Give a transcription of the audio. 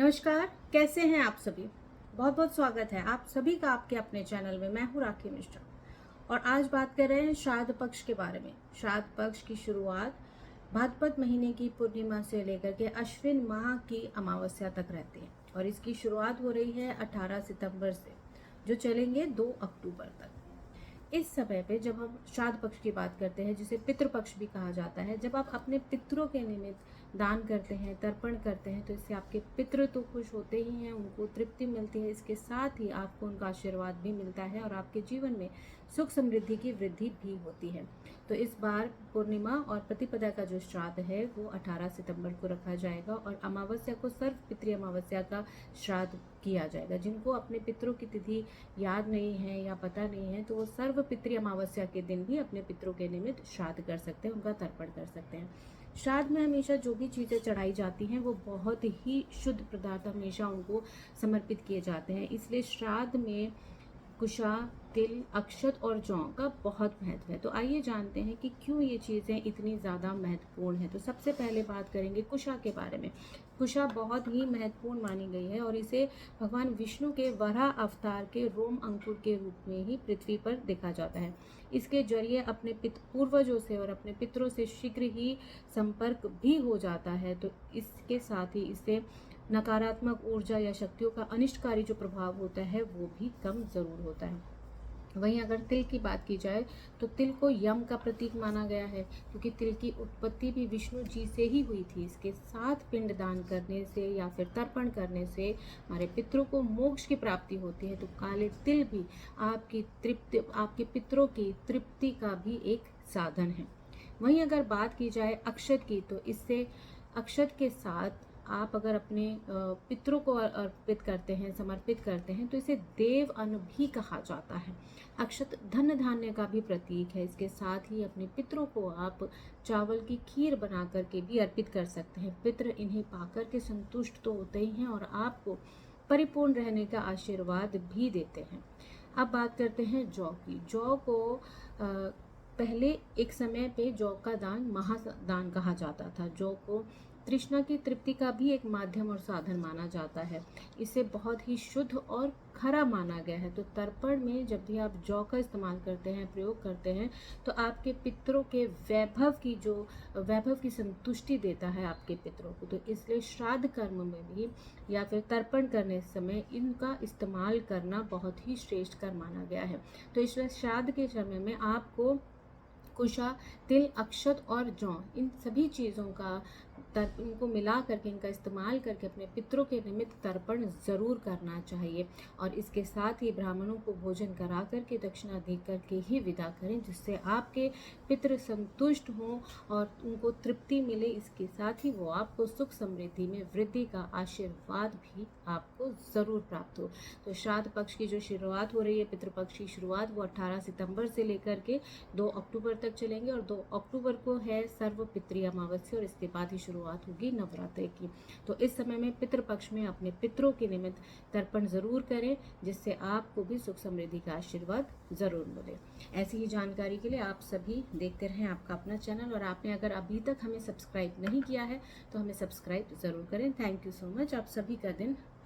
नमस्कार, कैसे हैं आप सभी। बहुत बहुत स्वागत है आप सभी का आपके अपने चैनल में। मैं हूँ राखी मिश्रा और आज बात कर रहे हैं श्राद्ध पक्ष के बारे में। श्राद्ध पक्ष की शुरुआत भाद्रपद महीने की पूर्णिमा से लेकर के अश्विन माह की अमावस्या तक रहती है और इसकी शुरुआत हो रही है 18 सितंबर से, जो चलेंगे 2 अक्टूबर तक। इस समय पे जब हम श्राद्ध पक्ष की बात करते हैं, जिसे पितृपक्ष भी कहा जाता है, जब आप अपने पितरों के निमित्त दान करते हैं, तर्पण करते हैं, तो इससे आपके पितृ तो खुश होते ही हैं, उनको तृप्ति मिलती है। इसके साथ ही आपको उनका आशीर्वाद भी मिलता है और आपके जीवन में सुख समृद्धि की वृद्धि भी होती है। तो इस बार पूर्णिमा और प्रतिपदा का जो श्राद्ध है वो 18 सितंबर को रखा जाएगा और अमावस्या को सर्व पितृ अमावस्या का श्राद्ध किया जाएगा। जिनको अपने पितरों की तिथि याद नहीं है या पता नहीं है, तो वो सर्व पितृ अमावस्या के दिन भी अपने पितरों के निमित्त श्राद्ध कर सकते हैं, उनका तर्पण कर सकते हैं। श्राद्ध में हमेशा जो भी चीज़ें चढ़ाई जाती हैं वो बहुत ही शुद्ध पदार्थ हमेशा उनको समर्पित किए जाते हैं। इसलिए श्राद्ध में कुशा, तिल, अक्षत और जौ का बहुत महत्व है। तो आइए जानते हैं कि क्यों ये चीज़ें इतनी ज़्यादा महत्वपूर्ण है। तो सबसे पहले बात करेंगे कुशा के बारे में। कुशा बहुत ही महत्वपूर्ण मानी गई है और इसे भगवान विष्णु के वराह अवतार के रोम अंकुर के रूप में ही पृथ्वी पर देखा जाता है। इसके जरिए अपने पूर्वजों से और अपने पितरों से शीघ्र ही संपर्क भी हो जाता है। तो इसके साथ ही इससे नकारात्मक ऊर्जा या शक्तियों का अनिष्टकारी जो प्रभाव होता है वो भी कम जरूर होता है। वहीं अगर तिल की बात की जाए तो तिल को यम का प्रतीक माना गया है, क्योंकि तिल की उत्पत्ति भी विष्णु जी से ही हुई थी। इसके साथ पिंड दान करने से या फिर तर्पण करने से हमारे पितरों को मोक्ष की प्राप्ति होती है। तो काले तिल भी आपके पितरों की तृप्ति का भी एक साधन है। वहीं अगर बात की जाए अक्षत की, तो इससे अक्षत के साथ आप अगर अपने पितरों को अर्पित करते हैं, समर्पित करते हैं, तो इसे देव अन्न भी कहा जाता है। अक्षत धन धान्य का भी प्रतीक है। इसके साथ ही अपने पितरों को आप चावल की खीर बना करके भी अर्पित कर सकते हैं। पितृ इन्हें पाकर के संतुष्ट तो होते ही हैं और आपको परिपूर्ण रहने का आशीर्वाद भी देते हैं। अब बात करते हैं जौ की। जौ को पहले एक समय पे जौ का दान महादान कहा जाता था। जौ को तृष्णा की तृप्ति का भी एक माध्यम और साधन माना जाता है। इसे बहुत ही शुद्ध और खरा माना गया है। तो तर्पण में जब भी आप जौ का इस्तेमाल करते हैं, प्रयोग करते हैं, तो आपके पितरों के वैभव की संतुष्टि देता है आपके पितरों को। तो इसलिए श्राद्ध कर्म में भी या फिर तर्पण करने समय इनका इस्तेमाल करना बहुत ही श्रेष्ठ कर माना गया है। तो इसलिए श्राद्ध के समय में आपको कुशा, तिल, अक्षत और जौ, इन सभी चीज़ों का इनको मिला करके, इनका इस्तेमाल करके अपने पितरों के निमित्त तर्पण ज़रूर करना चाहिए। और इसके साथ ही ब्राह्मणों को भोजन करा करके, दक्षिणा दे करके ही विदा करें, जिससे आपके पितृ संतुष्ट हों और उनको तृप्ति मिले। इसके साथ ही वो आपको सुख समृद्धि में वृद्धि का आशीर्वाद भी आपको ज़रूर प्राप्त हो। तो श्राद्ध पक्ष की जो शुरुआत हो रही है, पितृपक्ष की शुरुआत, वो 18 सितंबर से लेकर के 2 अक्टूबर तक चलेंगे और 2 अक्टूबर को है सर्व पितृ अमावस्या और इसके बाद ही शुरुआत होगी नवरात्रि की। तो इस समय में पितृपक्ष में अपने पितरों के निमित्त तर्पण जरूर करें, जिससे आपको भी सुख समृद्धि का आशीर्वाद जरूर मिले। ऐसी ही जानकारी के लिए आप सभी देखते रहें आपका अपना चैनल, और आपने अगर अभी तक हमें सब्सक्राइब नहीं किया है तो हमें सब्सक्राइब जरूर करें। Thank you so much. आप सभी का दिन